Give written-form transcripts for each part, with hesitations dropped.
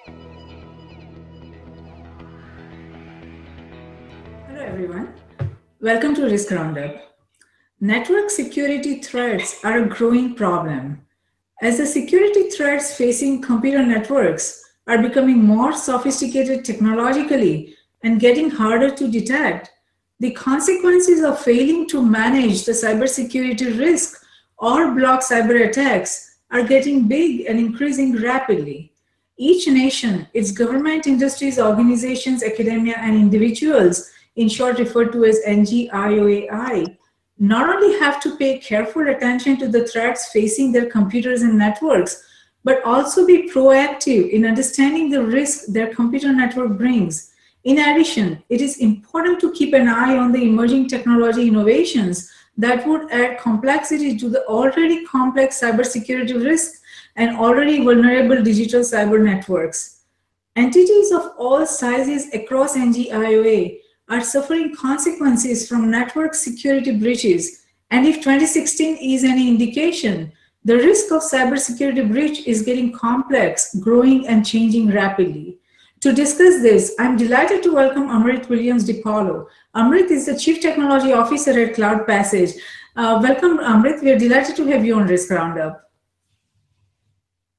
Hello everyone, welcome to Risk Roundup. Network security threats are a growing problem. As the security threats facing computer networks are becoming more sophisticated technologically and getting harder to detect, the consequences of failing to manage the cybersecurity risk or block cyber attacks are getting big and increasing rapidly. Each nation, its government, industries, organizations, academia, and individuals, in short referred to as NGIOAI, not only have to pay careful attention to the threats facing their computers and networks, but also be proactive in understanding the risk their computer network brings. In addition, it is important to keep an eye on the emerging technology innovations that would add complexity to the already complex cybersecurity risks and already vulnerable digital cyber networks. Entities of all sizes across NGIOA are suffering consequences from network security breaches, and if 2016 is any indication, the risk of cybersecurity breach is getting complex, growing, and changing rapidly. To discuss this, I'm delighted to welcome Amrit Williams DePaulo. Amrit is the Chief Technology Officer at CloudPassage. Welcome, Amrit. We are delighted to have you on Risk Roundup.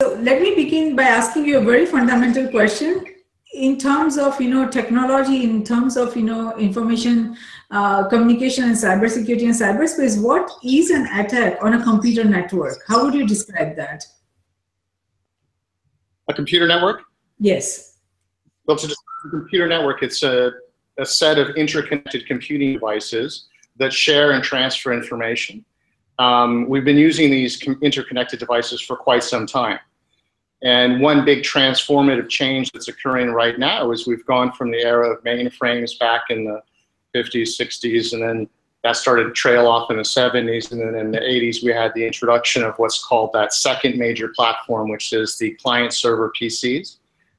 So let me begin by asking you a very fundamental question. In terms of technology, in terms of information communication and cybersecurity and cyberspace, what is an attack on a computer network? How would you describe that? A computer network? Yes. Well, to describe a computer network, it's a set of interconnected computing devices that share and transfer information. We've been using these interconnected devices for quite some time. And one big transformative change that's occurring right now is we've gone from the era of mainframes back in the 50s, 60s, and then that started to trail off in the 70s. And then in the 80s, we had the introduction of what's called that second major platform, which is the client-server PCs.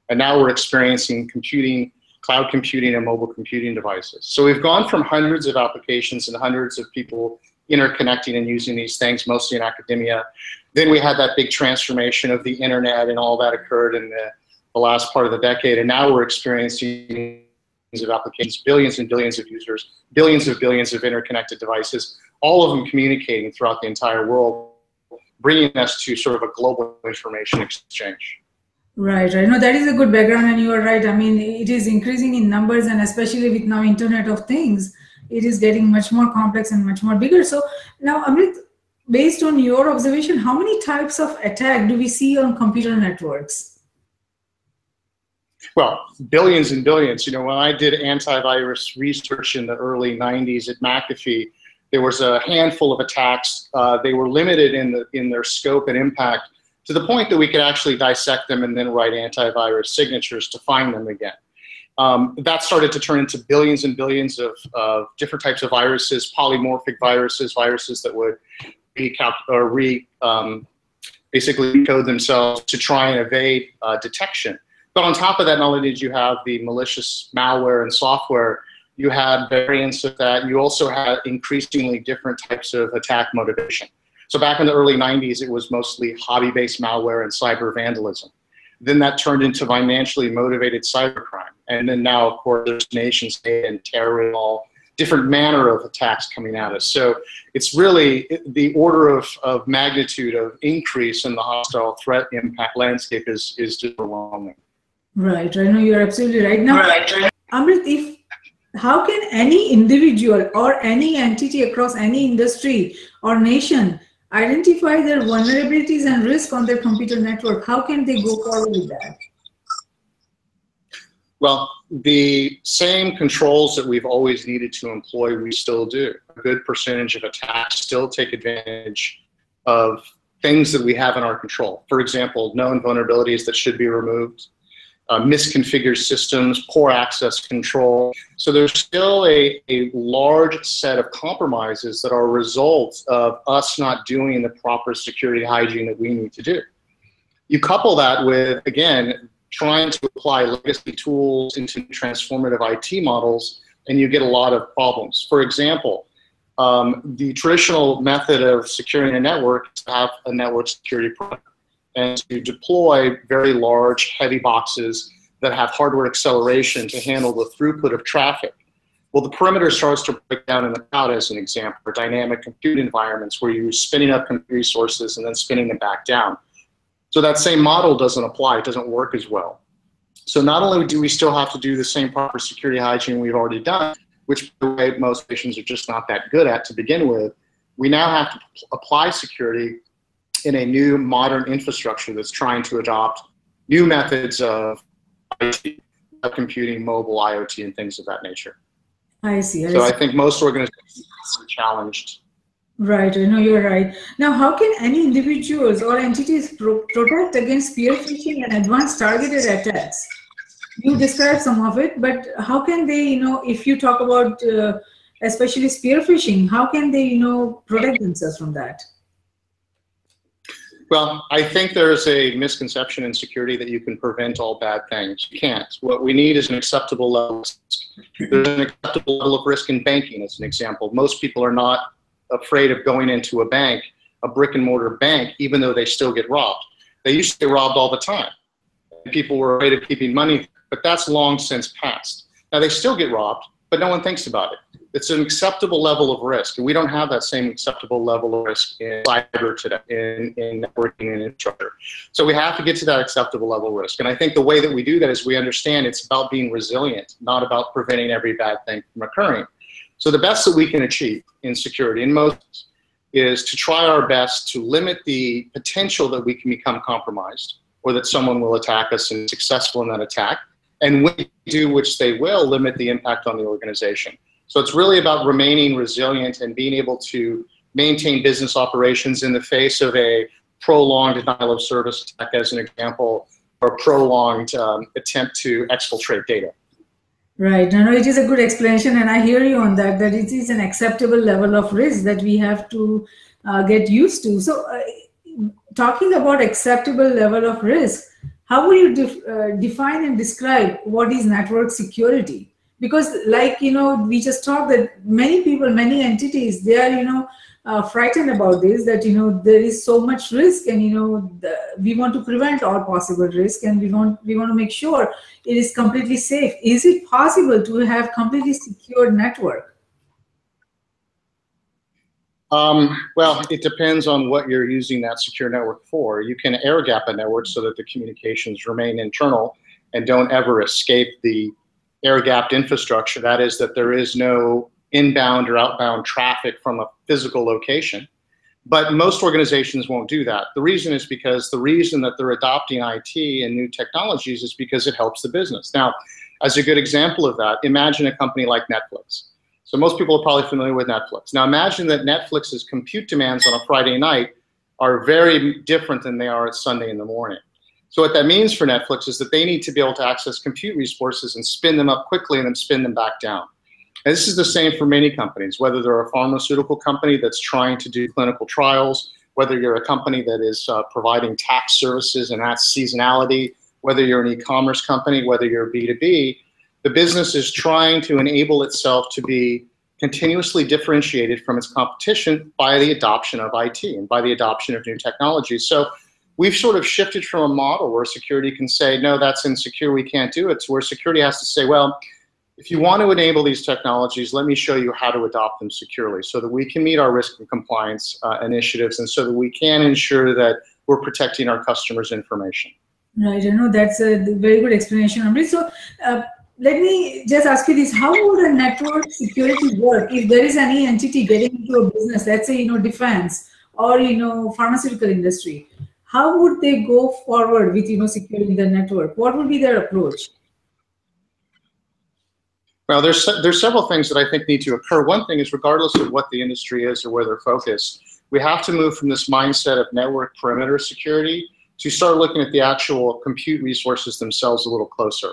And now we're experiencing computing, cloud computing, and mobile computing devices. So we've gone from hundreds of applications and hundreds of people interconnecting and using these things, mostly in academia. Then we had that big transformation of the internet, and all that occurred in the last part of the decade. And now we're experiencing billions of applications, billions and billions of users, billions of interconnected devices, all of them communicating throughout the entire world, bringing us to sort of a global information exchange. Right. No, that is a good background, and you are right. I mean, it is increasing in numbers, and especially with now Internet of Things, it is getting much more complex and much more bigger. So now, Amrit, based on your observation, how many types of attack do we see on computer networks? Well, billions and billions. When I did antivirus research in the early 90s at McAfee, there was a handful of attacks. They were limited in their scope and impact to the point that we could actually dissect them and then write antivirus signatures to find them again. That started to turn into billions and billions of different types of viruses, polymorphic viruses, viruses that would basically code themselves to try and evade detection. But on top of that, not only did you have the malicious malware and software, you had variants of that. You also had increasingly different types of attack motivation. So back in the early 90s, it was mostly hobby-based malware and cyber vandalism. Then that turned into financially motivated cybercrime. And then now, of course, there's nation state and terror and all different manner of attacks coming at us. So it's really the order of magnitude of increase in the hostile threat impact landscape is just overwhelming. Right. I know you're absolutely right. Now, Amrit, how can any individual or any entity across any industry or nation identify their vulnerabilities and risk on their computer network? How can they go forward with that? Well, the same controls that we've always needed to employ, we still do. A good percentage of attacks still take advantage of things that we have in our control. For example, known vulnerabilities that should be removed, misconfigured systems, poor access control. So there's still a large set of compromises that are a result of us not doing the proper security hygiene that we need to do. You couple that with, again, trying to apply legacy tools into transformative IT models, and you get a lot of problems. For example, the traditional method of securing a network is to have a network security product. and to deploy very large, heavy boxes that have hardware acceleration to handle the throughput of traffic. Well, the perimeter starts to break down in the cloud, as an example, or dynamic compute environments where you're spinning up compute resources and then spinning them back down. So that same model doesn't apply, it doesn't work as well. So not only do we still have to do the same proper security hygiene we've already done, which by the way most nations are just not that good at to begin with, we now have to apply security in a new modern infrastructure that's trying to adopt new methods of IT, computing, mobile, IoT, and things of that nature. I see. So I think most organizations are challenged. Right, I know you're right. Now, how can any individuals or entities protect against spear phishing and advanced targeted attacks? You described some of it, but how can they, if you talk about especially spear phishing, how can they, protect themselves from that? Well, I think there's a misconception in security that you can prevent all bad things. You can't. What we need is an acceptable level of risk. There's an acceptable level of risk in banking, as an example. Most people are not afraid of going into a bank, a brick and mortar bank, even though they still get robbed. They used to get robbed all the time. People were afraid of keeping money, but that's long since passed. Now they still get robbed, but no one thinks about it. It's an acceptable level of risk, and we don't have that same acceptable level of risk in cyber today, in networking and infrastructure. So we have to get to that acceptable level of risk. And I think the way that we do that is we understand it's about being resilient, not about preventing every bad thing from occurring. So the best that we can achieve in security, in most, is to try our best to limit the potential that we can become compromised or that someone will attack us and be successful in that attack. And when we do, which they will, limit the impact on the organization. So it's really about remaining resilient and being able to maintain business operations in the face of a prolonged denial of service attack, as an example, or a prolonged attempt to exfiltrate data. Right. No, it is a good explanation, and I hear you on that, that it is an acceptable level of risk that we have to get used to. So talking about acceptable level of risk, how would you define and describe what is network security? Because we just talked that many people, many entities, they are, frightened about this, that, there is so much risk and, we want to prevent all possible risk and we want to make sure it is completely safe. Is it possible to have completely secure network? Well, it depends on what you're using that secure network for. You can air gap a network so that the communications remain internal and don't ever escape the air-gapped infrastructure. That is, that there is no inbound or outbound traffic from a physical location. But most organizations won't do that. The reason is because the reason that they're adopting IT and new technologies is because it helps the business. Now, as a good example of that, imagine a company like Netflix. So most people are probably familiar with Netflix. Now imagine that Netflix's compute demands on a Friday night are very different than they are at Sunday in the morning. So what that means for Netflix is that they need to be able to access compute resources and spin them up quickly and then spin them back down. And this is the same for many companies, whether they're a pharmaceutical company that's trying to do clinical trials, whether you're a company that is providing tax services and that's seasonality, whether you're an e-commerce company, whether you're B2B, the business is trying to enable itself to be continuously differentiated from its competition by the adoption of IT and by the adoption of new technologies. So we've sort of shifted from a model where security can say, no, that's insecure, we can't do it, to where security has to say, well, if you want to enable these technologies, let me show you how to adopt them securely so that we can meet our risk and compliance initiatives and so that we can ensure that we're protecting our customers' information. Right, I know that's a very good explanation, Amrit. So let me just ask you this, how would a network security work if there is any entity getting into a business, let's say, defense or, pharmaceutical industry? How would they go forward with, securing the network? What would be their approach? Well, there's several things that I think need to occur. One thing is, regardless of what the industry is or where they're focused, we have to move from this mindset of network perimeter security to start looking at the actual compute resources themselves a little closer.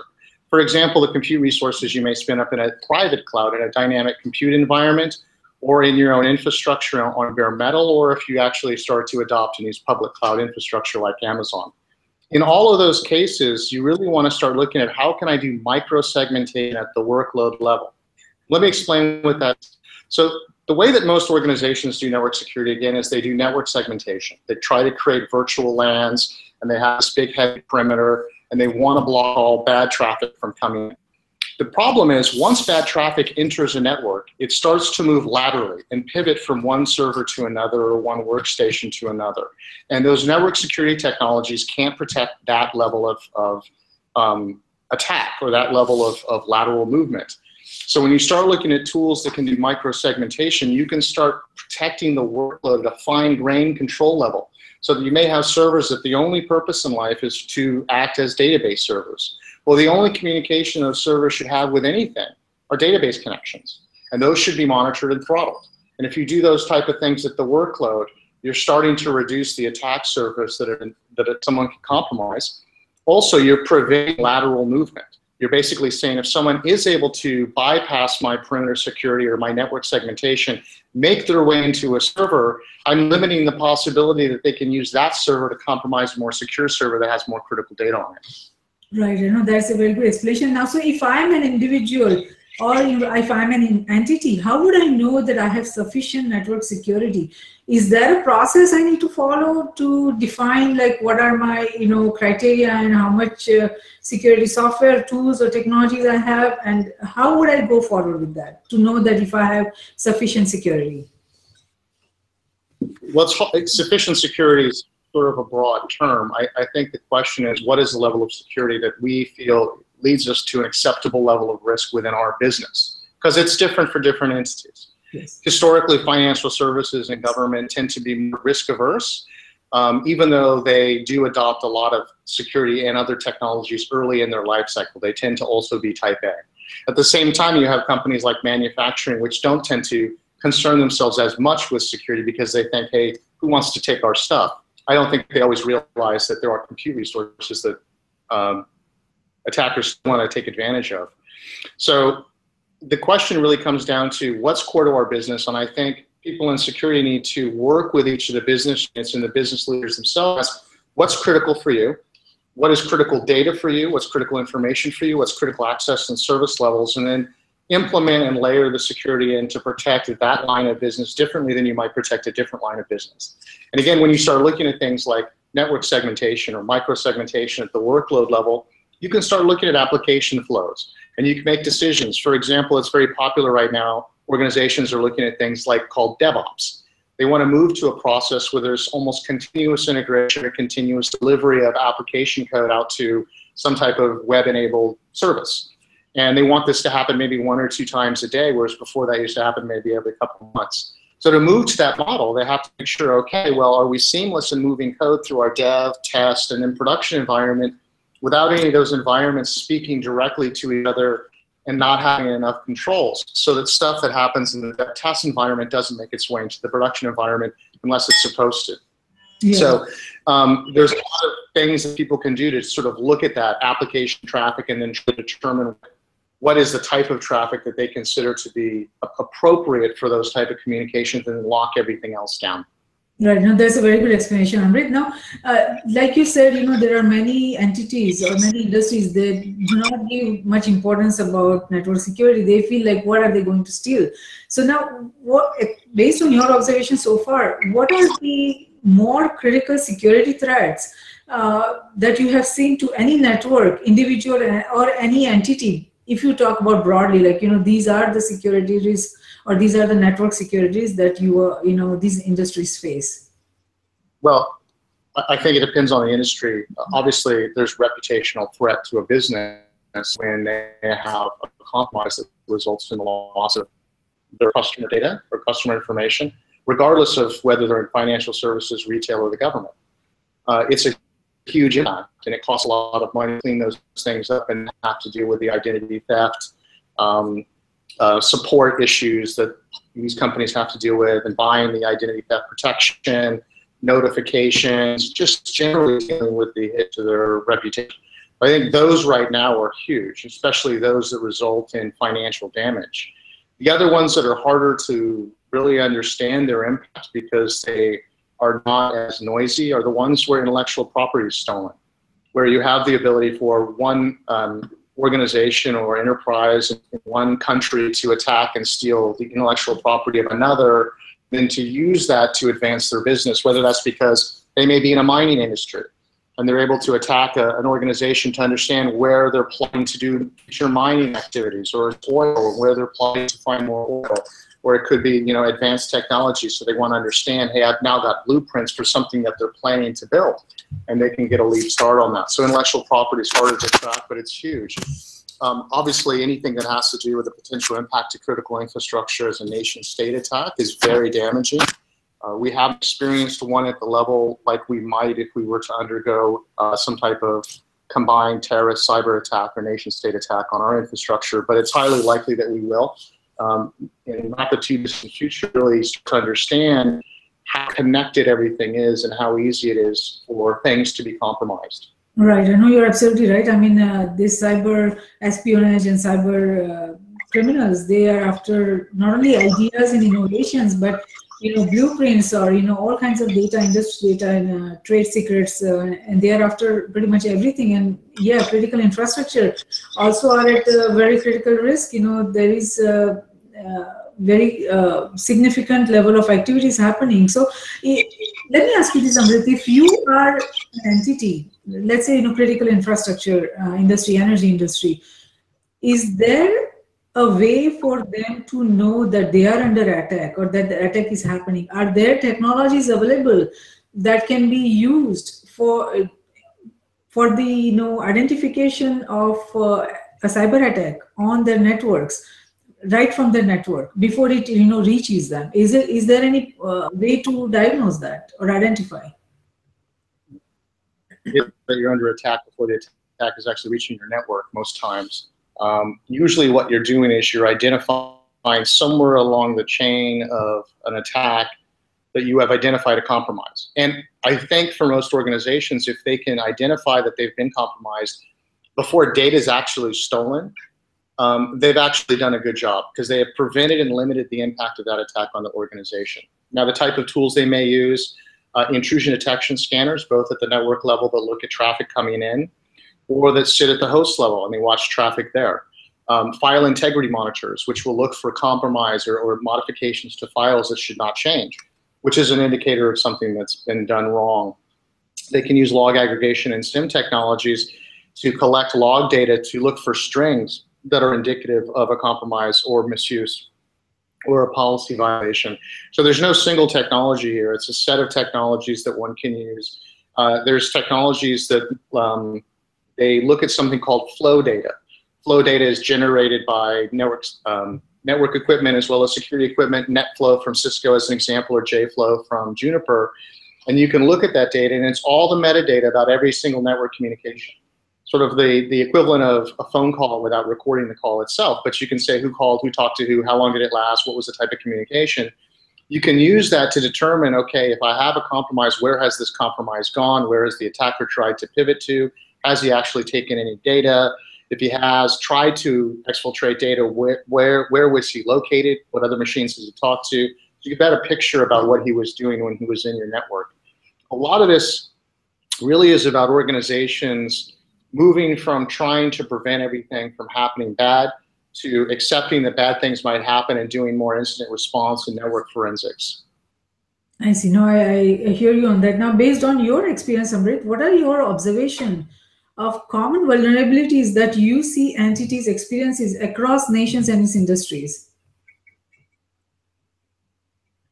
For example, the compute resources you may spin up in a private cloud, in a dynamic compute environment, or in your own infrastructure on bare metal, or if you actually start to adopt and use public cloud infrastructure like Amazon. In all of those cases, you really want to start looking at how can I do micro-segmentation at the workload level. Let me explain what that is. So the way that most organizations do network security, again, is they do network segmentation. They try to create virtual LANs and they have this big heavy perimeter, and they want to block all bad traffic from coming in. The problem is, once bad traffic enters a network, it starts to move laterally and pivot from one server to another or one workstation to another. And those network security technologies can't protect that level of attack or that level of lateral movement. So when you start looking at tools that can do micro-segmentation, you can start protecting the workload at a fine-grained control level. So that you may have servers that the only purpose in life is to act as database servers. Well, the only communication those servers should have with anything are database connections, and those should be monitored and throttled. And if you do those type of things at the workload, you're starting to reduce the attack surface that someone can compromise. Also, you're preventing lateral movement. You're basically saying if someone is able to bypass my perimeter security or my network segmentation, make their way into a server, I'm limiting the possibility that they can use that server to compromise a more secure server that has more critical data on it. Right, that's a very good explanation. Now, so if I'm an individual or if I'm an entity, how would I know that I have sufficient network security? Is there a process I need to follow to define like what are my criteria and how much security software, tools or technologies I have, and how would I go forward with that to know that if I have sufficient security? Sufficient security is sort of a broad term. I think the question is, what is the level of security that we feel leads us to an acceptable level of risk within our business? Because it's different for different entities. Yes. Historically, financial services and government tend to be more risk averse, even though they do adopt a lot of security and other technologies early in their life cycle. They tend to also be type A. At the same time, you have companies like manufacturing, which don't tend to concern themselves as much with security because they think, hey, who wants to take our stuff? I don't think they always realize that there are compute resources that attackers want to take advantage of. So the question really comes down to what's core to our business, and I think people in security need to work with each of the business units and the business leaders themselves. What's critical for you? What is critical data for you? What's critical information for you? What's critical access and service levels? And then implement and layer the security in to protect that line of business differently than you might protect a different line of business. And again, when you start looking at things like network segmentation or micro-segmentation at the workload level, you can start looking at application flows and you can make decisions. For example, it's very popular right now. Organizations are looking at things like called DevOps. They want to move to a process where there's almost continuous integration or continuous delivery of application code out to some type of web-enabled service. And they want this to happen maybe 1 or 2 times a day, whereas before that used to happen maybe every couple of months. So to move to that model, they have to make sure, okay, well, are we seamless in moving code through our dev, test, and then production environment without any of those environments speaking directly to each other and not having enough controls, so that stuff that happens in the dev test environment doesn't make its way into the production environment unless it's supposed to. Yeah. So there's a lot of things that people can do to sort of look at that application traffic and then try to determine what is the type of traffic that they consider to be appropriate for those type of communications and lock everything else down. Right. Now, that's a very good explanation, Amrit. Now, like you said, there are many entities or many industries that do not give much importance about network security. They feel like, what are they going to steal? So now, based on your observation so far, what are the more critical security threats that you have seen to any network, individual, or any entity? If you talk about broadly, like, these are the security risks or these are the network securities that these industries face. Well, I think it depends on the industry. Obviously, there's reputational threat to a business when they have a compromise that results in the loss of their customer data or customer information, regardless of whether they're in financial services, retail, or the government. It's a huge impact, and it costs a lot of money to clean those things up and have to deal with the identity theft, support issues that these companies have to deal with, and buying the identity theft protection, notifications, just generally dealing with the hit to their reputation. I think those right now are huge, especially those that result in financial damage. The other ones that are harder to really understand their impact because they are not as noisy are the ones where intellectual property is stolen, where you have the ability for one organization or enterprise in one country to attack and steal the intellectual property of another, then to use that to advance their business, whether that's because they may be in a mining industry and they're able to attack an organization to understand where they're planning to do future mining activities, or oil, where they're planning to find more oil, or it could be, you know, advanced technology. So they want to understand, hey, I've now got blueprints for something that they're planning to build, and they can get a leap start on that. So intellectual property is harder to track, but it's huge. Obviously, anything that has to do with the potential impact to critical infrastructure as a nation-state attack is very damaging. We have experienced one at the level like we might if we were to undergo some type of combined terrorist cyber attack or nation-state attack on our infrastructure, but it's highly likely that we will. In not the too distant future, really start to understand how connected everything is and how easy it is for things to be compromised. Right, I know you're absolutely right. I mean, this cyber espionage and cyber criminals, they are after not only ideas and innovations, but, you know, blueprints, or, you know, all kinds of data, industry data, and trade secrets, and they are after pretty much everything. And yeah, critical infrastructure also are at a very critical risk. You know, there is very significant level of activities happening. So let me ask you this, Amrit, if you are an entity, let's say, you know, critical infrastructure industry, energy industry, is there a way for them to know that they are under attack or that the attack is happening? Are there technologies available that can be used for the, you know, identification of a cyber attack on their networks, right from their network before it, you know, reaches them? Is there any way to diagnose that or identify? That you're under attack before the attack is actually reaching your network most times. Usually what you're doing is you're identifying somewhere along the chain of an attack that you have identified a compromise. And I think for most organizations, if they can identify that they've been compromised before data is actually stolen, they've actually done a good job, because they have prevented and limited the impact of that attack on the organization. Now, the type of tools they may use, intrusion detection scanners, both at the network level that look at traffic coming in, or that sit at the host level and they watch traffic there. File integrity monitors, which will look for compromise or modifications to files that should not change, which is an indicator of something that's been done wrong. They can use log aggregation and SIM technologies to collect log data to look for strings that are indicative of a compromise or misuse or a policy violation. So there's no single technology here. It's a set of technologies that one can use. There's technologies that they look at something called flow data. Flow data is generated by network equipment as well as security equipment, NetFlow from Cisco as an example, or JFlow from Juniper. And you can look at that data, and it's all the metadata about every single network communication. Sort of the equivalent of a phone call without recording the call itself, but you can say who called, who talked to who, how long did it last, what was the type of communication. You can use that to determine, okay, if I have a compromise, where has this compromise gone? Where has the attacker tried to pivot to? Has he actually taken any data? If he has tried to exfiltrate data, where was he located? What other machines has he talked to? So you get a picture about what he was doing when he was in your network. A lot of this really is about organizations moving from trying to prevent everything from happening bad to accepting that bad things might happen and doing more incident response and network forensics. I see. No, I hear you on that. Now, based on your experience, Amrit, what are your observations of common vulnerabilities that you see entities experiences across nations and its industries?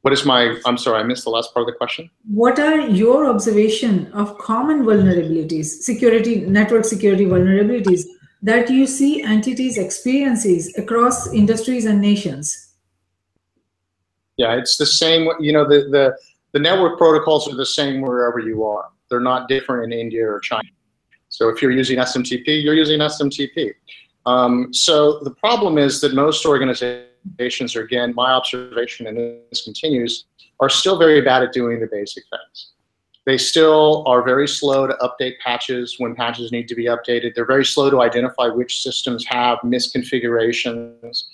What is my, I'm sorry, I missed the last part of the question. What are your observations of common vulnerabilities, security, network security vulnerabilities that you see entities experiences across industries and nations? Yeah, it's the same, you know, the network protocols are the same wherever you are. They're not different in India or China. So if you're using SMTP, you're using SMTP. So the problem is that most organizations, or again, my observation, and this continues, are still very bad at doing the basic things. They still are very slow to update patches when patches need to be updated. They're very slow to identify which systems have misconfigurations.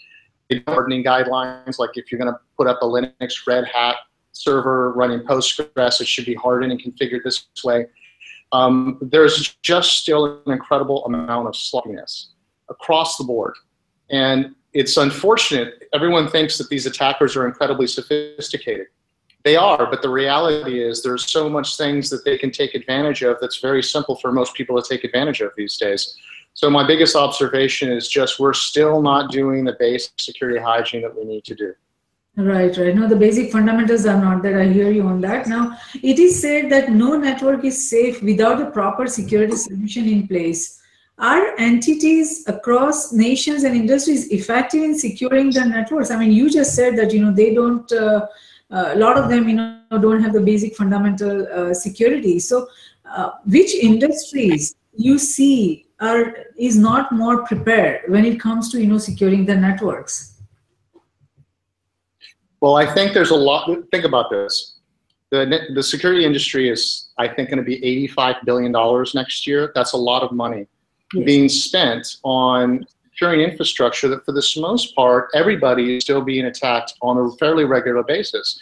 Hardening guidelines, like if you're going to put up a Linux Red Hat server running Postgres, it should be hardened and configured this way. There's just still an incredible amount of sloppiness across the board. And it's unfortunate. Everyone thinks that these attackers are incredibly sophisticated. They are, but the reality is there's so much things that they can take advantage of that's very simple for most people to take advantage of these days. So my biggest observation is just we're still not doing the basic security hygiene that we need to do. Right, right. No, the basic fundamentals are not there. I hear you on that. Now, it is said that no network is safe without a proper security solution in place. Are entities across nations and industries effective in securing their networks? I mean, you just said that, they don't, a lot of them, don't have the basic fundamental security. So which industries you see is not more prepared when it comes to, securing their networks? Well, I think there's a lot. Think about this. The security industry is, I think, going to be $85 billion next year. That's a lot of money being spent on securing infrastructure that, for the most part, everybody is still being attacked on a fairly regular basis.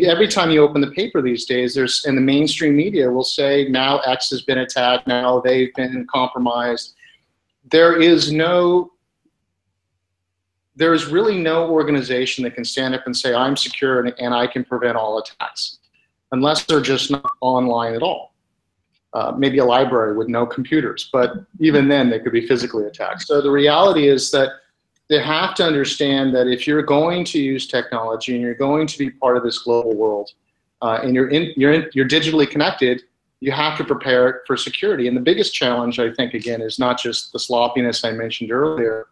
Every time you open the paper these days, and the mainstream media will say, now X has been attacked, now they've been compromised. There is really no organization that can stand up and say, I'm secure and I can prevent all attacks, unless they're just not online at all. Maybe a library with no computers, but even then they could be physically attacked. So the reality is that they have to understand that if you're going to use technology and you're going to be part of this global world, and you're digitally connected, you have to prepare for security. And the biggest challenge, I think, again, is not just the sloppiness I mentioned earlier.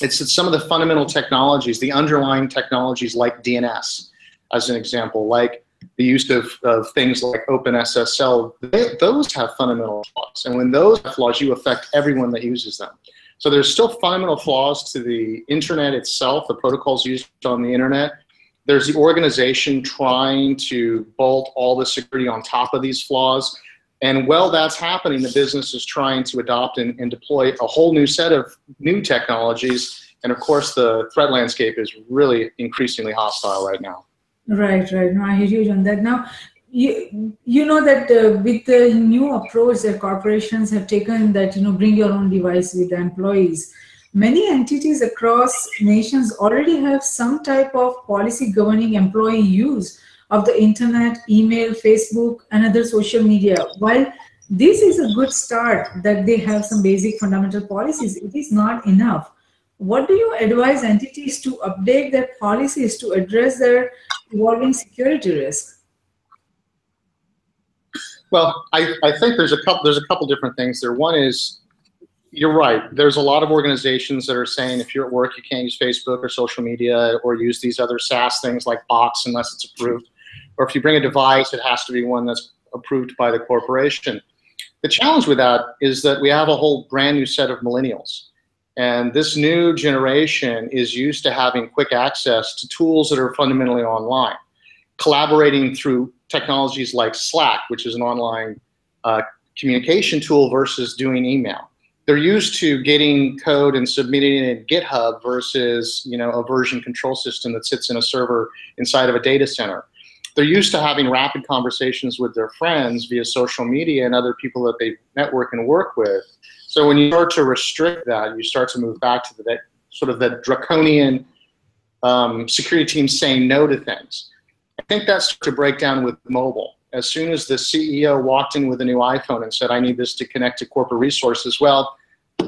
It's that some of the fundamental technologies, the underlying technologies like DNS, as an example, like the use of things like OpenSSL, those have fundamental flaws. And when those have flaws, you affect everyone that uses them. So there's still fundamental flaws to the internet itself, the protocols used on the internet. There's the organization trying to bolt all the security on top of these flaws. And while that's happening, the business is trying to adopt and deploy a whole new set of new technologies. And of course, the threat landscape is really increasingly hostile right now. Right, right. No, I hear you on that. Now, you know that with the new approach that corporations have taken, that bring your own device with the employees, many entities across nations already have some type of policy governing employee use of the internet, email, Facebook, and other social media. While this is a good start that they have some basic fundamental policies, it is not enough. What do you advise entities to update their policies to address their evolving security risk? Well, I think there's a couple different things there. One is, you're right. There's a lot of organizations that are saying if you're at work, you can't use Facebook or social media or use these other SaaS things like Box unless it's approved. Or if you bring a device, it has to be one that's approved by the corporation. The challenge with that is that we have a whole brand new set of millennials. And this new generation is used to having quick access to tools that are fundamentally online, collaborating through technologies like Slack, which is an online communication tool, versus doing email. They're used to getting code and submitting it in GitHub versus a version control system that sits in a server inside of a data center. They're used to having rapid conversations with their friends via social media and other people that they network and work with. So when you start to restrict that, you start to move back to that sort of the draconian security teams saying no to things. I think that's to break down with mobile. As soon as the CEO walked in with a new iPhone and said, I need this to connect to corporate resources, well,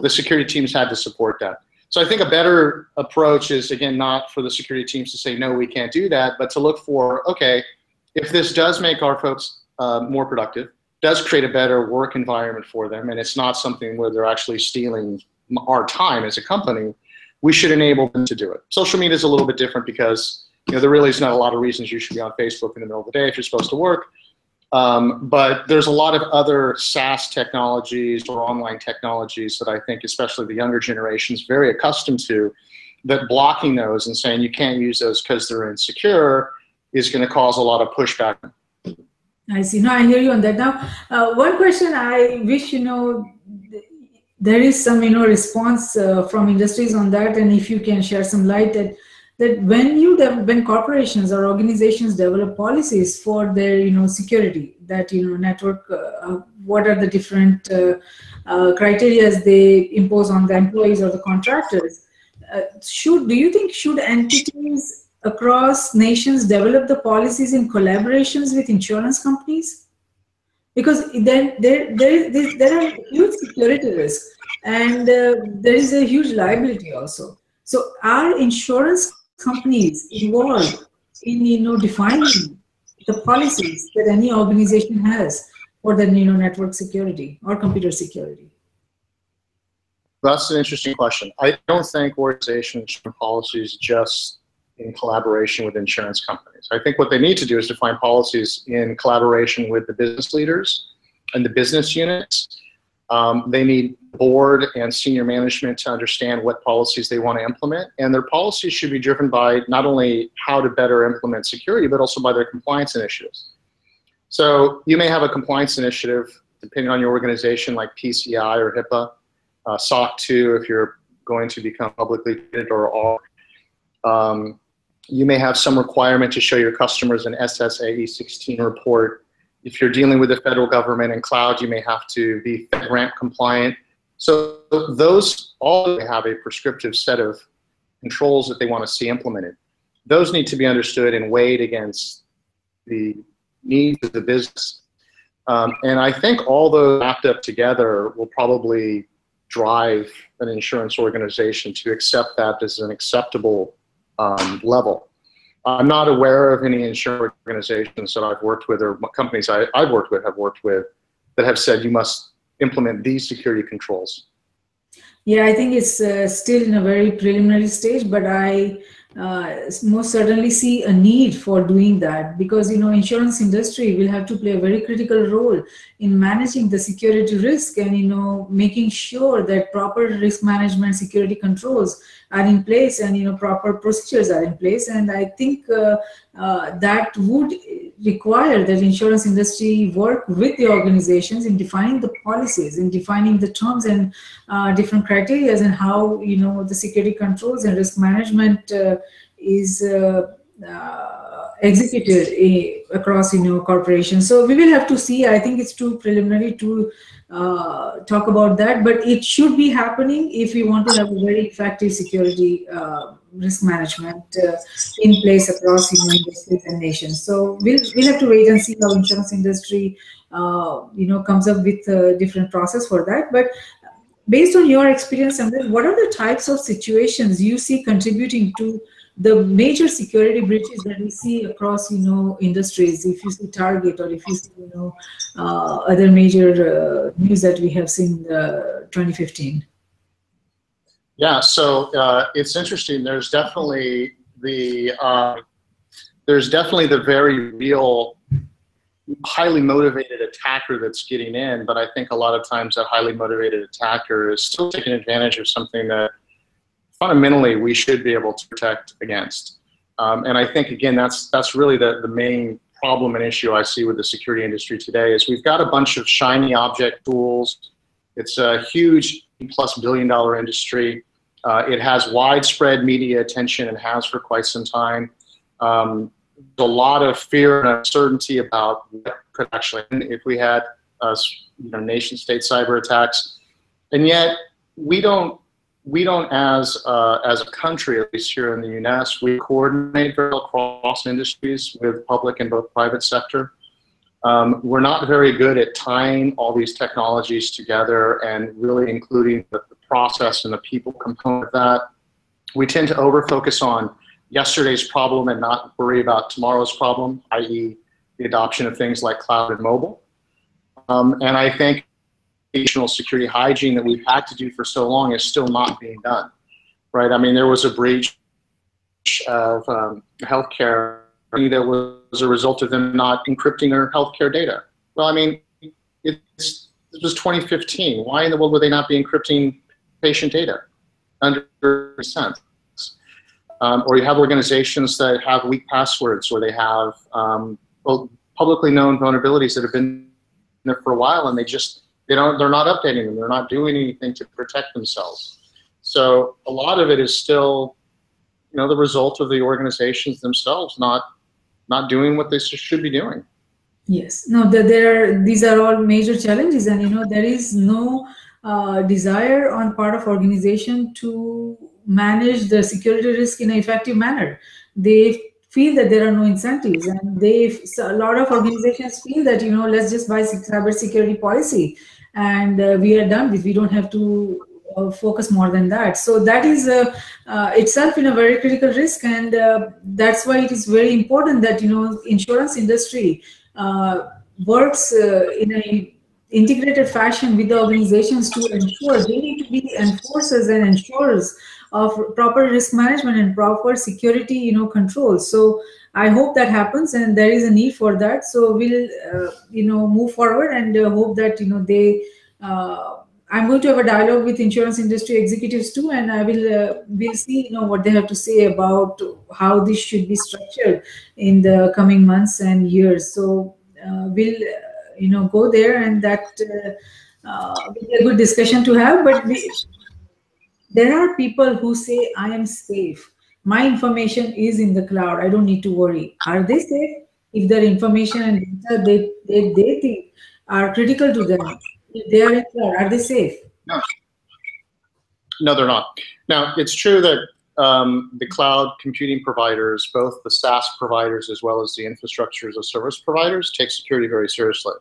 the security teams had to support that. So I think a better approach is, again, not for the security teams to say, no, we can't do that, but to look for, okay, if this does make our folks more productive, does create a better work environment for them, and it's not something where they're actually stealing our time as a company, we should enable them to do it. Social media is a little bit different because there really is not a lot of reasons you should be on Facebook in the middle of the day if you're supposed to work. But there's a lot of other SaaS technologies or online technologies that I think especially the younger generation is very accustomed to, that blocking those and saying you can't use those because they're insecure is going to cause a lot of pushback. I see. No, I hear you on that. Now, one question I wish, there is some, response from industries on that, and if you can share some light that when corporations or organizations develop policies for their, security, that, network, what are the different criteria they impose on the employees or the contractors? Do you think should entities across nations develop the policies in collaborations with insurance companies? Because then there are huge security risks, and there is a huge liability also. So are insurance companies involved in defining the policies that any organization has for the network security or computer security? That's an interesting question. I don't think organizations should policies just in collaboration with insurance companies. I think what they need to do is define policies in collaboration with the business leaders and the business units. They need board and senior management to understand what policies they want to implement, and their policies should be driven by not only how to better implement security, but also by their compliance initiatives. So you may have a compliance initiative, depending on your organization, like PCI or HIPAA, SOC 2 if you're going to become publicly traded, or you may have some requirement to show your customers an SSAE 16 report. If you're dealing with the federal government and cloud, you may have to be FedRAMP compliant. So those all have a prescriptive set of controls that they want to see implemented. Those need to be understood and weighed against the needs of the business. And I think all those wrapped up together will probably drive an insurance organization to accept that as an acceptable level. I'm not aware of any insurance organizations that I've worked with, or companies I've worked with that have said you must implement these security controls. Yeah, I think it's still in a very preliminary stage, but I most certainly see a need for doing that, because insurance industry will have to play a very critical role in managing the security risk, and making sure that proper risk management security controls are in place, and proper procedures are in place. And I think that would require that insurance industry work with the organizations in defining the policies, in defining the terms and different criteria, and how the security controls and risk management is executed across corporations. So we will have to see. I think it's too preliminary to talk about that, but it should be happening if we want to have a very effective security risk management in place across industries and nations. So we'll have to wait and see how insurance industry comes up with a different process for that. But based on your experience, Amrit, what are the types of situations you see contributing to the major security breaches that we see across industries? If you see Target, or if you see other major news that we have seen 2015. Yeah, so it's interesting. There's definitely the very real, highly motivated attacker that's getting in, but I think a lot of times that highly motivated attacker is still taking advantage of something that fundamentally we should be able to protect against. And I think, again, that's really the main problem and issue I see with the security industry today, is we've got a bunch of shiny object tools. It's a huge $+ billion industry. It has widespread media attention and has for quite some time. There's a lot of fear and uncertainty about what could actually happen if we had nation-state cyber attacks, and yet we don't as a country, at least here in the U.S., we coordinate very well across industries with public and both private sector. We're not very good at tying all these technologies together and really including the process and the people component of that. We tend to over-focus on yesterday's problem and not worry about tomorrow's problem, i.e. the adoption of things like cloud and mobile. And I think additional security hygiene that we've had to do for so long is still not being done, right? I mean, there was a breach of healthcare that was a result of them not encrypting their healthcare data. Well, I mean, it was 2015. Why in the world would they not be encrypting patient data under sense? Or you have organizations that have weak passwords, or they have publicly known vulnerabilities that have been there for a while, and they're not updating them. They're not doing anything to protect themselves. So a lot of it is still, the result of the organizations themselves not doing what they should be doing. Yes. No, these are all major challenges, and there is no desire on part of organization to manage the security risk in an effective manner. they feel that there are no incentives, and so a lot of organizations feel that, let's just buy cyber security policy, and we are done with. We don't have to focus more than that. So that is itself in a very critical risk, and that's why it is very important that insurance industry works in a integrated fashion with the organizations to ensure they need to be enforcers and insurers of proper risk management and proper security controls. So I hope that happens, and there is a need for that. So we'll move forward, and hope that they I'm going to have a dialogue with insurance industry executives too, and I we'll see what they have to say about how this should be structured in the coming months and years. So we'll go there, and that will be a good discussion to have. But there are people who say, I am safe. My information is in the cloud. I don't need to worry. Are they safe? If their information and data they think are critical to them, if they are in cloud, are they safe? No, they're not. Now, it's true that the cloud computing providers, both the SaaS providers as well as the infrastructure as a service providers, take security very seriously.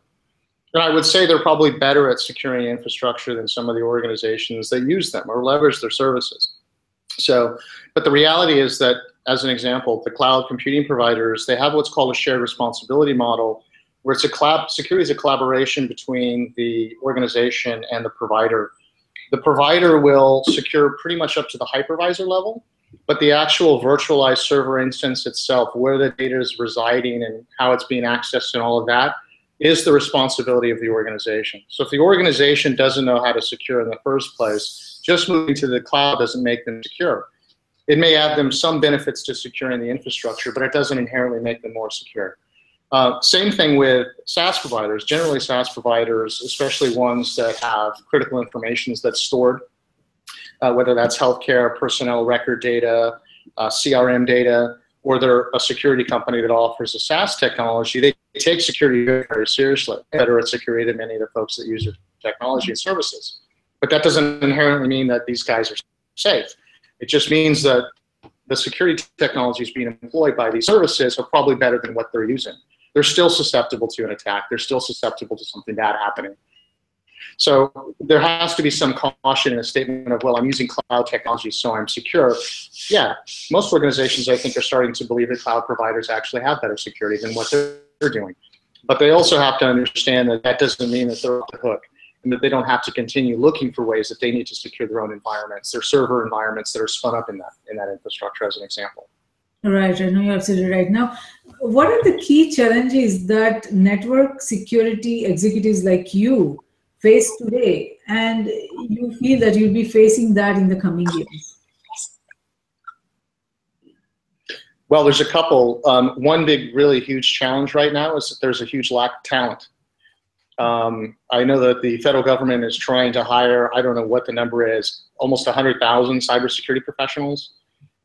And I would say they're probably better at securing infrastructure than some of the organizations that use them or leverage their services. So, but the reality is that, as an example, the cloud computing providers, they have what's called a shared responsibility model, where it's security is a collaboration between the organization and the provider. The provider will secure pretty much up to the hypervisor level, but the actual virtualized server instance itself, where the data is residing and how it's being accessed and all of that, is the responsibility of the organization. So if the organization doesn't know how to secure in the first place, just moving to the cloud doesn't make them secure. It may add them some benefits to securing the infrastructure, but it doesn't inherently make them more secure. Same thing with SaaS providers. Generally, SaaS providers, especially ones that have critical information that's stored, whether that's healthcare, personnel record data, CRM data, or they're a security company that offers a SaaS technology, they take security very, very seriously, better at security than many of the folks that use their technology and services. But that doesn't inherently mean that these guys are safe. It just means that the security technologies being employed by these services are probably better than what they're using. They're still susceptible to an attack. They're still susceptible to something bad happening. So there has to be some caution in a statement of, well, I'm using cloud technology, so I'm secure. Yeah, most organizations, I think, are starting to believe that cloud providers actually have better security than what they're doing. But they also have to understand that that doesn't mean that they're off the hook, and that they don't have to continue looking for ways that they need to secure their own environments, their server environments that are spun up in that infrastructure, as an example. Right, I know you're absolutely right. Now, what are the key challenges that network security executives like you face today, and you feel that you'll be facing that in the coming years? Well, there's a couple. One big, really huge challenge right now is that there's a huge lack of talent. I know that the federal government is trying to hire, I don't know what the number is, almost 100,000 cybersecurity professionals.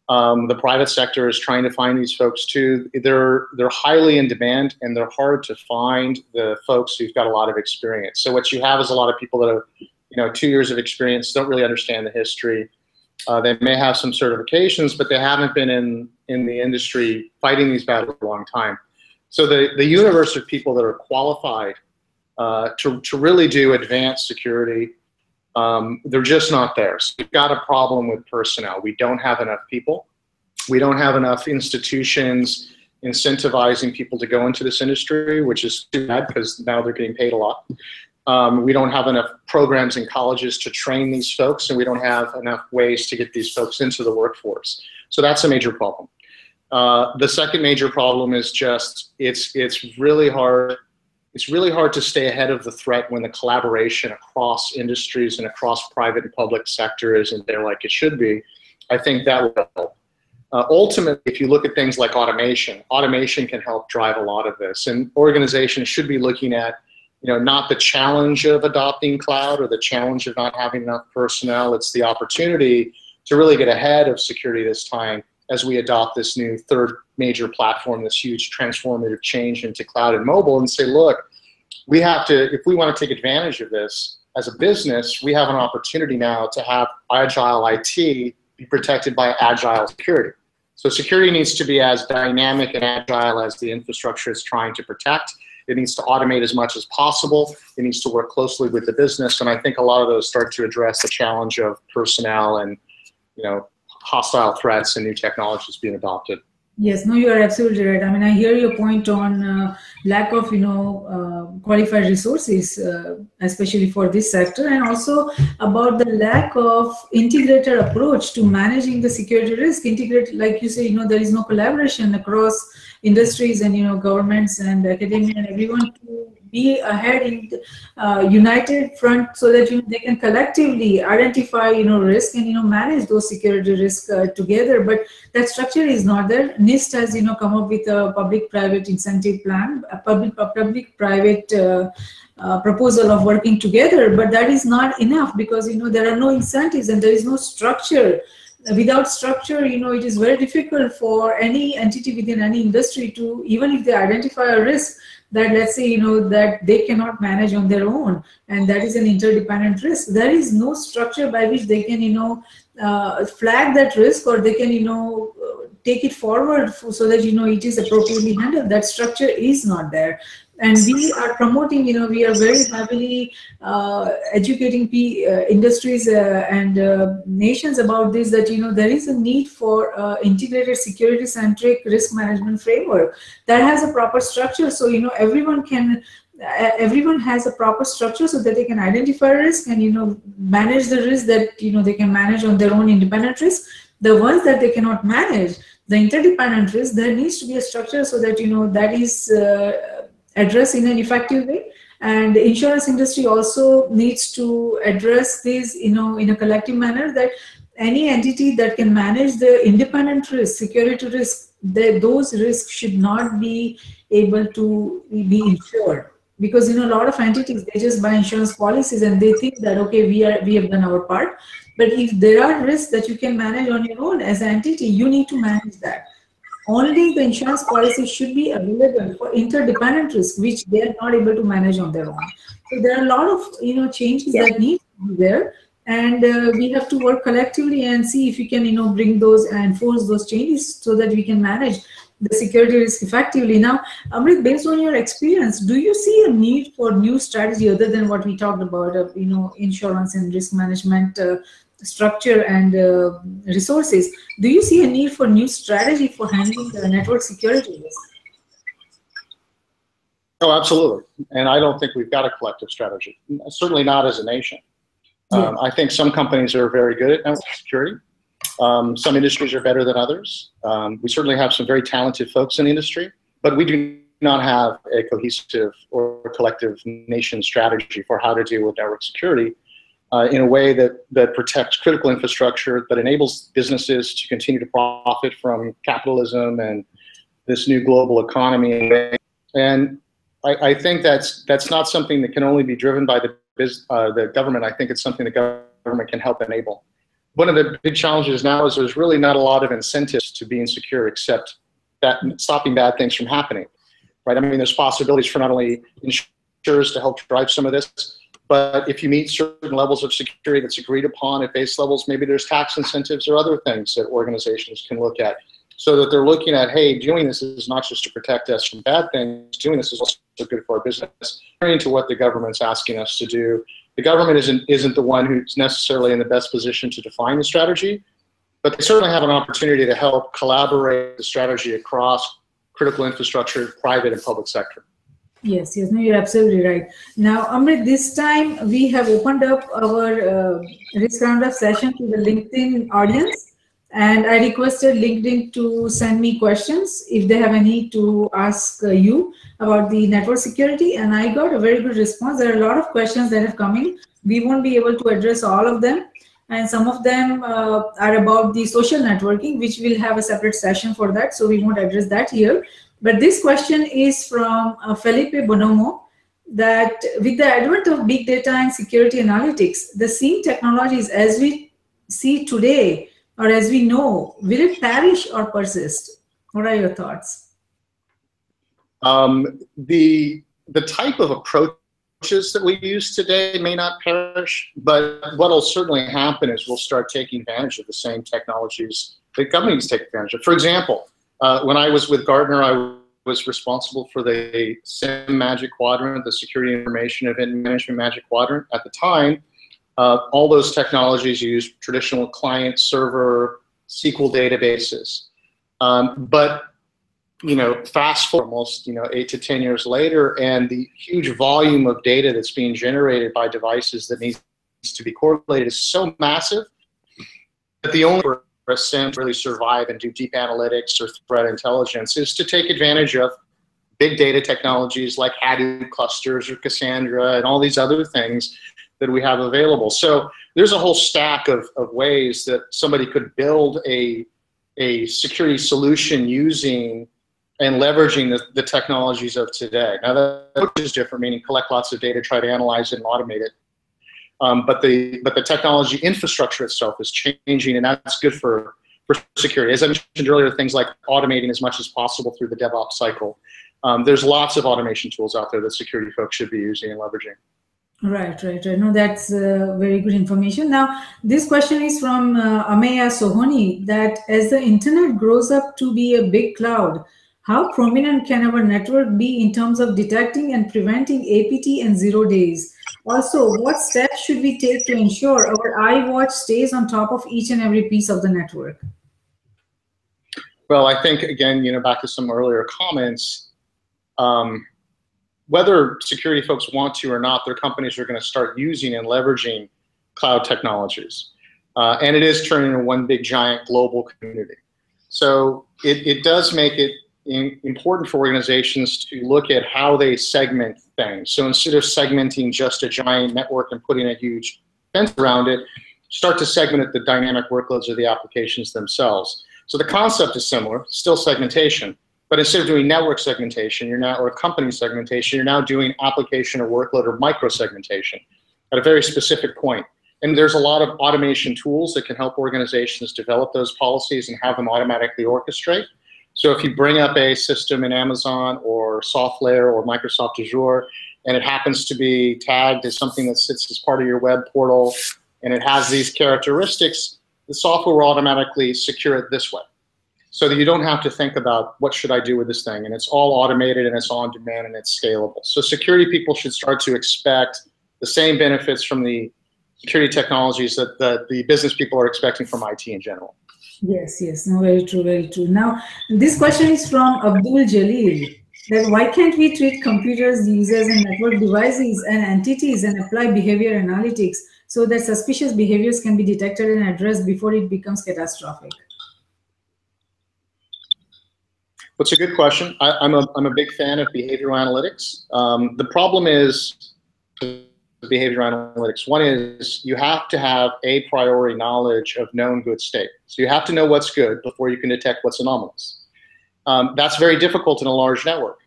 The private sector is trying to find these folks too. They're highly in demand, and they're hard to find the folks who've got a lot of experience. So what you have is a lot of people that have 2 years of experience, don't really understand the history. They may have some certifications, but they haven't been in the industry fighting these battles for a long time. So the universe of people that are qualified to really do advanced security, they're just not there. So we've got a problem with personnel. We don't have enough people. We don't have enough institutions incentivizing people to go into this industry, which is too bad because now they're getting paid a lot. We don't have enough programs in colleges to train these folks, and we don't have enough ways to get these folks into the workforce. So that's a major problem. The second major problem is just it's really hard. It's really hard to stay ahead of the threat when the collaboration across industries and across private and public sector isn't there like it should be. I think that will help. Ultimately, if you look at things like automation can help drive a lot of this. And organizations should be looking at, not the challenge of adopting cloud or the challenge of not having enough personnel. It's the opportunity to really get ahead of security this time as we adopt this new third major platform, this huge transformative change into cloud and mobile, and say, look, we have to, if we want to take advantage of this as a business, we have an opportunity now to have agile IT be protected by agile security. So security needs to be as dynamic and agile as the infrastructure it's trying to protect. It needs to automate as much as possible. It needs to work closely with the business. And I think a lot of those start to address the challenge of personnel and, hostile threats and new technologies being adopted. Yes, no, you are absolutely right. I mean, I hear your point on lack of, qualified resources, especially for this sector, and also about the lack of integrated approach to managing the security risk. Integrate, like you say, there is no collaboration across industries and, governments and academia and everyone to be ahead in united front so that they can collectively identify risk and manage those security risks together. But that structure is not there. NIST has come up with a public-private incentive plan, a public-private proposal of working together, but that is not enough because there are no incentives and there is no structure. Without structure, it is very difficult for any entity within any industry to, even if they identify a risk that, let's say, that they cannot manage on their own, and that is an interdependent risk. There is no structure by which they can, flag that risk, or they can, take it forward so that, it is appropriately handled. That structure is not there. And we are promoting, we are very heavily educating industries and nations about this, that, there is a need for integrated security-centric risk management framework that has a proper structure. So, everyone has a proper structure so that they can identify risk and, manage the risk that, they can manage on their own independent risk. The ones that they cannot manage, the interdependent risk, there needs to be a structure so that, that is addressed in an effective way. And the insurance industry also needs to address this, in a collective manner, that any entity that can manage the independent risk, security risk, those risks should not be able to be insured. Because a lot of entities, they just buy insurance policies and they think that, okay, we have done our part. But if there are risks that you can manage on your own as an entity, you need to manage that. Only the insurance policy should be available for interdependent risk, which they are not able to manage on their own. So there are a lot of changes that need to be there, and we have to work collectively and see if we can bring those and enforce those changes so that we can manage the security risk effectively. Now, Amrit, based on your experience, do you see a need for new strategy other than what we talked about of insurance and risk management structure and resources? Do you see a need for new strategy for handling the network security risk? Oh, absolutely. And I don't think we've got a collective strategy, certainly not as a nation. Yeah. I think some companies are very good at network security. Some industries are better than others. We certainly have some very talented folks in the industry, but we do not have a cohesive or collective nation strategy for how to deal with network security in a way that protects critical infrastructure, that enables businesses to continue to profit from capitalism and this new global economy. And I think that's not something that can only be driven by the government. I think it's something the government can help enable. One of the big challenges now is there's really not a lot of incentives to being secure except that stopping bad things from happening, right? I mean, there's possibilities for not only insurers to help drive some of this, but if you meet certain levels of security that's agreed upon at base levels, maybe there's tax incentives or other things that organizations can look at so that they're looking at, hey, doing this is not just to protect us from bad things, doing this is also good for our business, according to what the government's asking us to do. The government isn't the one who's necessarily in the best position to define the strategy, but they certainly have an opportunity to help collaborate the strategy across critical infrastructure, private and public sector. Yes, no, you're absolutely right. Now, Amrit, this time we have opened up our risk roundup session to the LinkedIn audience, and I requested LinkedIn to send me questions if they have any to ask you about the network security, and I got a very good response. There are a lot of questions that have come in. We won't be able to address all of them, and some of them are about the social networking, which we'll have a separate session for that, so we won't address that here. But this question is from Felipe Bonomo, that with the advent of big data and security analytics, the SIEM technologies as we see today, or as we know, will it perish or persist? What are your thoughts? The type of approaches that we use today may not perish, but what will certainly happen is we'll start taking advantage of the same technologies the companies take advantage of. For example, when I was with Gartner, I was responsible for the SIM Magic Quadrant, the Security Information Event Management Magic Quadrant. At the time, all those technologies use traditional client-server SQL databases. But fast forward almost 8 to 10 years later, and the huge volume of data that's being generated by devices that needs to be correlated is so massive that the only way for a SIM to really survive and do deep analytics or threat intelligence is to take advantage of big data technologies like Hadoop clusters or Cassandra and all these other things that we have available. So there's a whole stack of ways that somebody could build a security solution using and leveraging the technologies of today. Now the approach is different, meaning collect lots of data, try to analyze it and automate it. But the technology infrastructure itself is changing, and that's good for security. As I mentioned earlier, things like automating as much as possible through the DevOps cycle. There's lots of automation tools out there that security folks should be using and leveraging. Right. No, that's very good information. Now, this question is from Ameya Sohoni, that as the internet grows up to be a big cloud, how prominent can our network be in terms of detecting and preventing APT and 0 days? Also, what steps should we take to ensure our iWatch stays on top of each and every piece of the network? Well, I think, again, back to some earlier comments, whether security folks want to or not, their companies are going to start using and leveraging cloud technologies. And it is turning into one big giant global community. So it does make it important for organizations to look at how they segment things. So instead of segmenting just a giant network and putting a huge fence around it, start to segment the dynamic workloads or the applications themselves. So the concept is similar, still segmentation, but instead of doing network segmentation, or company segmentation, you're now doing application or workload or micro segmentation at a very specific point. And there's a lot of automation tools that can help organizations develop those policies and have them automatically orchestrate. So if you bring up a system in Amazon or SoftLayer or Microsoft Azure, and it happens to be tagged as something that sits as part of your web portal, and it has these characteristics, the software will automatically secure it this way, so that you don't have to think about what should I do with this thing, and it's all automated and it's on demand and it's scalable. So security people should start to expect the same benefits from the security technologies that the business people are expecting from IT in general. Yes, no, very true. Now, this question is from Abdul Jalil, that why can't we treat computers, users, and network devices and entities and apply behavior analytics so that suspicious behaviors can be detected and addressed before it becomes catastrophic? That's a good question. I'm a big fan of behavioral analytics. The problem is behavioral analytics. One is you have to have a priori knowledge of known good state. So you have to know what's good before you can detect what's anomalous. That's very difficult in a large network.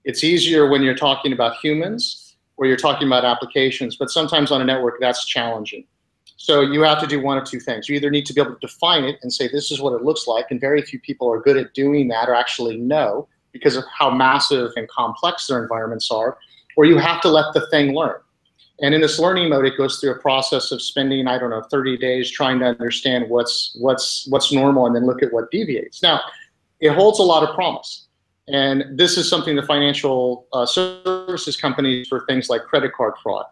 It's easier when you're talking about humans or you're talking about applications, but sometimes on a network that's challenging. So you have to do one of two things. You either need to be able to define it and say this is what it looks like, and very few people are good at doing that or actually know because of how massive and complex their environments are, or you have to let the thing learn. And in this learning mode, it goes through a process of spending, 30 days trying to understand what's normal and then look at what deviates. Now, it holds a lot of promise. And this is something the financial services companies for things like credit card fraud.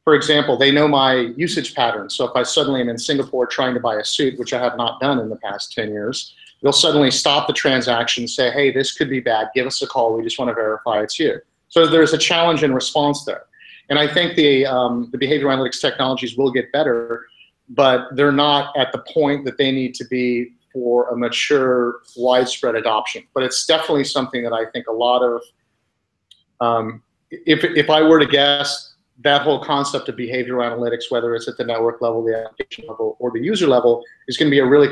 For example, they know my usage patterns. So if I suddenly am in Singapore trying to buy a suit, which I have not done in the past 10 years, they'll suddenly stop the transaction, say, hey, this could be bad. Give us a call. We just want to verify it's you. So there's a challenge and response there. And I think the behavioral analytics technologies will get better, but they're not at the point that they need to be for a mature, widespread adoption. But it's definitely something that I think a lot of, if I were to guess, that whole concept of behavioral analytics, whether it's at the network level, the application level, or the user level, is going to be a really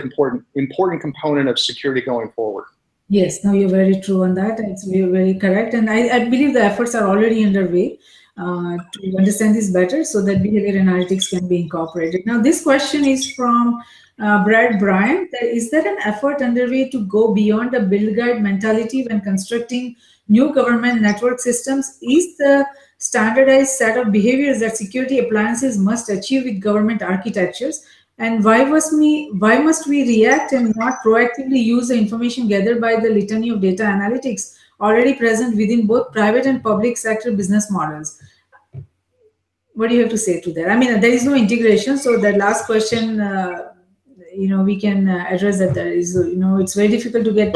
important component of security going forward. Yes, no, you're very true on that. It's very correct. And I believe the efforts are already underway to understand this better so that behavior analytics can be incorporated. Now, this question is from Brad Bryant. Is there an effort underway to go beyond a build guide mentality when constructing new government network systems? Is the standardized set of behaviors that security appliances must achieve with government architectures And why must we react and not proactively use the information gathered by the litany of data analytics already present within both private and public sector business models? What do you have to say to that? I mean, there is no integration. So the last question, we can address that. There is, it's very difficult to get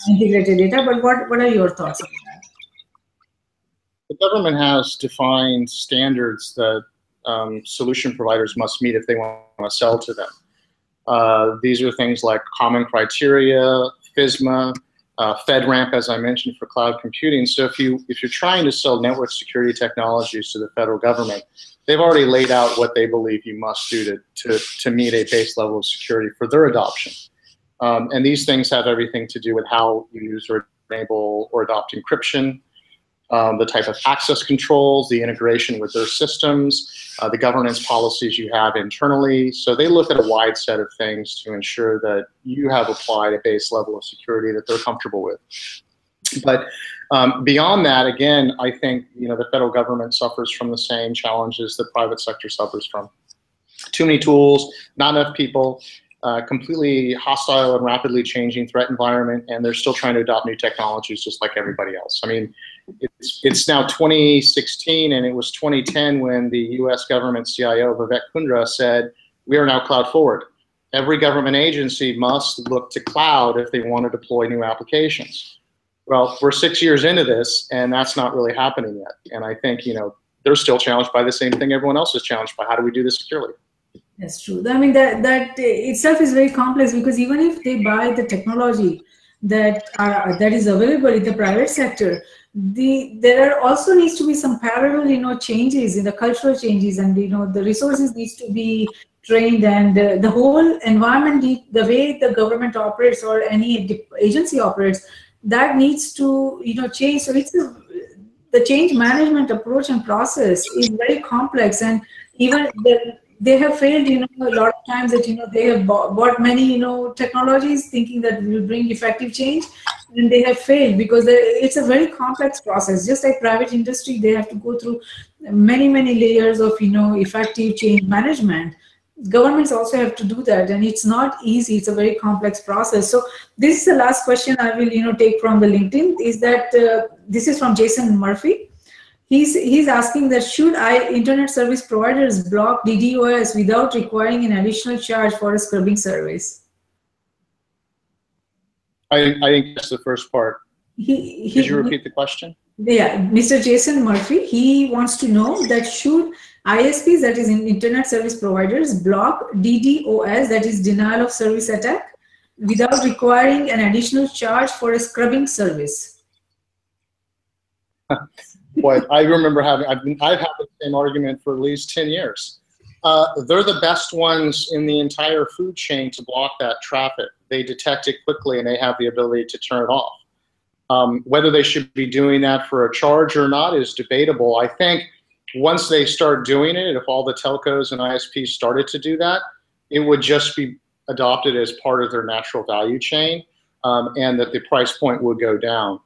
integrated data. But what are your thoughts on that? The government has defined standards that solution providers must meet if they want to sell to them. These are things like common criteria, FISMA, FedRAMP, as I mentioned, for cloud computing. So if you're trying to sell network security technologies to the federal government, they've already laid out what they believe you must do to meet a base level of security for their adoption. And these things have everything to do with how you use or enable or adopt encryption, the type of access controls, the integration with their systems, the governance policies you have internally. So they look at a wide set of things to ensure that you have applied a base level of security that they're comfortable with. But beyond that, again, I think the federal government suffers from the same challenges the private sector suffers from. Too many tools, not enough people, completely hostile and rapidly changing threat environment, and they're still trying to adopt new technologies just like everybody else. I mean, it's now 2016, and it was 2010 when the US government CIO, Vivek Kundra, said, we are now cloud forward. Every government agency must look to cloud if they want to deploy new applications. Well, we're 6 years into this, and that's not really happening yet. And I think, they're still challenged by the same thing everyone else is challenged by. How do we do this securely? That's true. I mean, that itself is very complex, because even if they buy the technology that is available in the private sector, there also needs to be some parallel, changes in the cultural changes, and the resources needs to be trained, and the whole environment, the way the government operates or any agency operates, that needs to change. So the change management approach and process is very complex, and even they have failed, a lot of times that, they have bought many, technologies thinking that will bring effective change, and they have failed because it's a very complex process. Just like private industry, they have to go through many, many layers of, effective change management. Governments also have to do that, and it's not easy. It's a very complex process. So this is the last question I will, take from the LinkedIn, is that this is from Jason Murphy. He's asking that should internet service providers block DDoS without requiring an additional charge for a scrubbing service? I think that's the first part. Could you repeat the question? Yeah, Mr. Jason Murphy, he wants to know that should ISPs, that is internet service providers, block DDoS, that is denial of service attack, without requiring an additional charge for a scrubbing service? Boy, I remember I've had the same argument for at least 10 years. They're the best ones in the entire food chain to block that traffic. They detect it quickly, and they have the ability to turn it off. Whether they should be doing that for a charge or not is debatable. I think once they start doing it, if all the telcos and ISPs started to do that, it would just be adopted as part of their natural value chain, and that the price point would go down.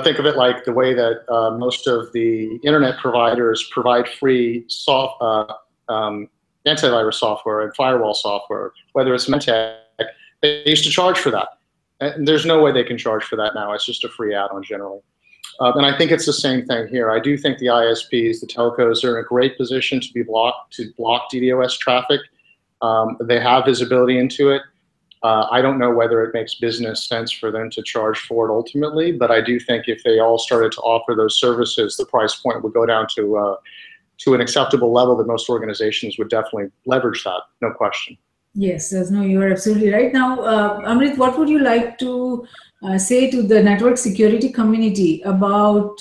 Think of it like the way that most of the internet providers provide free antivirus software and firewall software, whether it's Mentech. They used to charge for that. And there's no way they can charge for that now. It's just a free add-on generally. And I think it's the same thing here. I do think the ISPs, the telcos, are in a great position to block DDoS traffic. They have visibility into it. I don't know whether it makes business sense for them to charge for it ultimately, but I do think if they all started to offer those services, the price point would go down to an acceptable level that most organizations would definitely leverage that, no question. Yes, no, you are absolutely right. Now, Amrit, what would you like to say to the network security community about,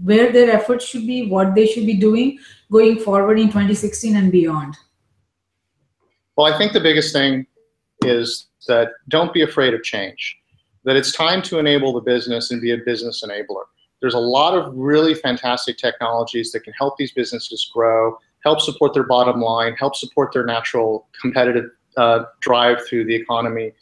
where their efforts should be, what they should be doing going forward in 2016 and beyond? Well, I think the biggest thing is that don't be afraid of change, that it's time to enable the business and be a business enabler. There's a lot of really fantastic technologies that can help these businesses grow, help support their bottom line, help support their natural competitive drive through the economy,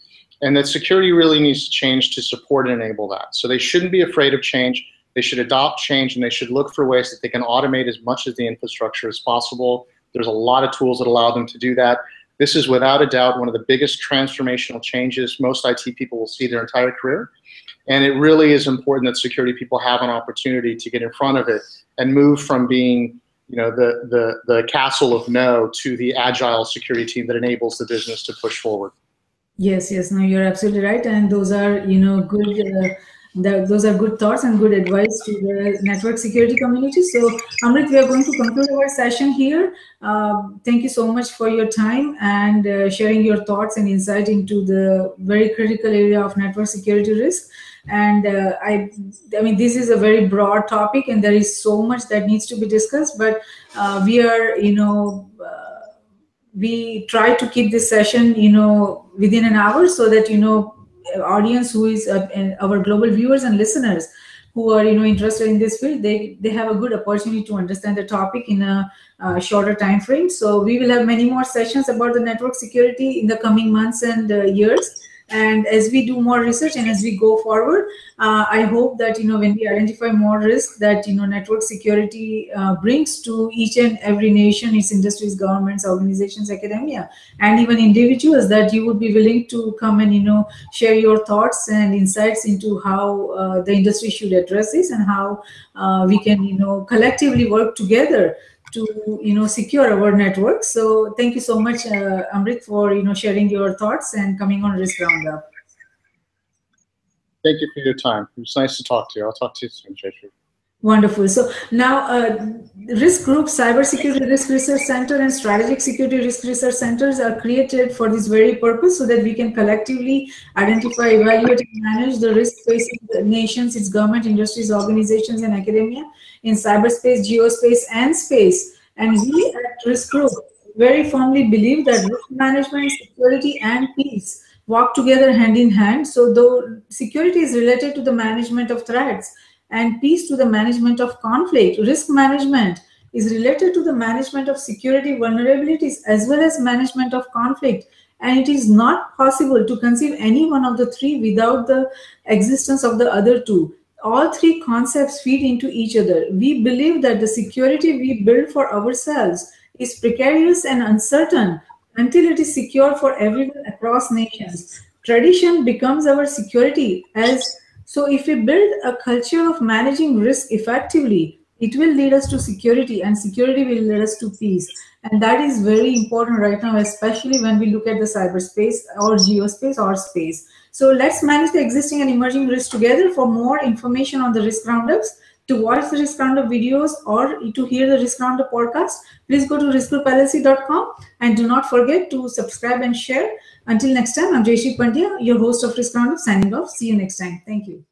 and that security really needs to change to support and enable that. So they shouldn't be afraid of change. They should adopt change, and they should look for ways that they can automate as much of the infrastructure as possible. There's a lot of tools that allow them to do that. This is without a doubt one of the biggest transformational changes most IT people will see their entire career. And it really is important that security people have an opportunity to get in front of it and move from being, you know, the castle of no to the agile security team that enables the business to push forward. Yes, yes, no, you're absolutely right, and those are, you know, good. Those are good thoughts and good advice to the network security community. So, Amrit, we are going to conclude our session here. Thank you so much for your time and sharing your thoughts and insight into the very critical area of network security risk. And I mean, this is a very broad topic, and there is so much that needs to be discussed. But we are, you know. We try to keep this session, you know, within an hour, so that, you know, audience who is our global viewers and listeners who are, you know, interested in this field, they have a good opportunity to understand the topic in a shorter time frame. So we will have many more sessions about the network security in the coming months and years. And as we do more research and as we go forward, I hope that, you know, when we identify more risk that, you know, network security brings to each and every nation, its industries, governments, organizations, academia, and even individuals, that you would be willing to come and, you know, share your thoughts and insights into how the industry should address this, and how we can, you know, collectively work together to, you know, secure our network. So thank you so much, Amrit, for, you know, sharing your thoughts and coming on Risk Roundup. Thank you for your time. It was nice to talk to you. I'll talk to you soon, Jayshree. Wonderful. So now, risk group, Cybersecurity Risk Research Center, and Strategic Security Risk Research Centers are created for this very purpose, so that we can collectively identify, evaluate, and manage the risk facing the nations, its government, industries, organizations, and academia in cyberspace, geospace, and space. And we at Risk Group very firmly believe that risk management, security, and peace walk together hand in hand. So though security is related to the management of threats, and peace to the management of conflict, risk management is related to the management of security vulnerabilities as well as management of conflict. And it is not possible to conceive any one of the three without the existence of the other two. All three concepts feed into each other. We believe that the security we build for ourselves is precarious and uncertain until it is secure for everyone across nations. Tradition becomes our security. So if we build a culture of managing risk effectively, it will lead us to security, and security will lead us to peace. And that is very important right now, especially when we look at the cyberspace or geospace or space. So let's manage the existing and emerging risks together. For more information on the risk roundups, to watch the risk roundup videos, or to hear the risk roundup podcast, please go to riskgroupllc.com, and do not forget to subscribe and share. Until next time, I'm Jayshree Pandya, your host of Risk Roundup, signing off. See you next time. Thank you.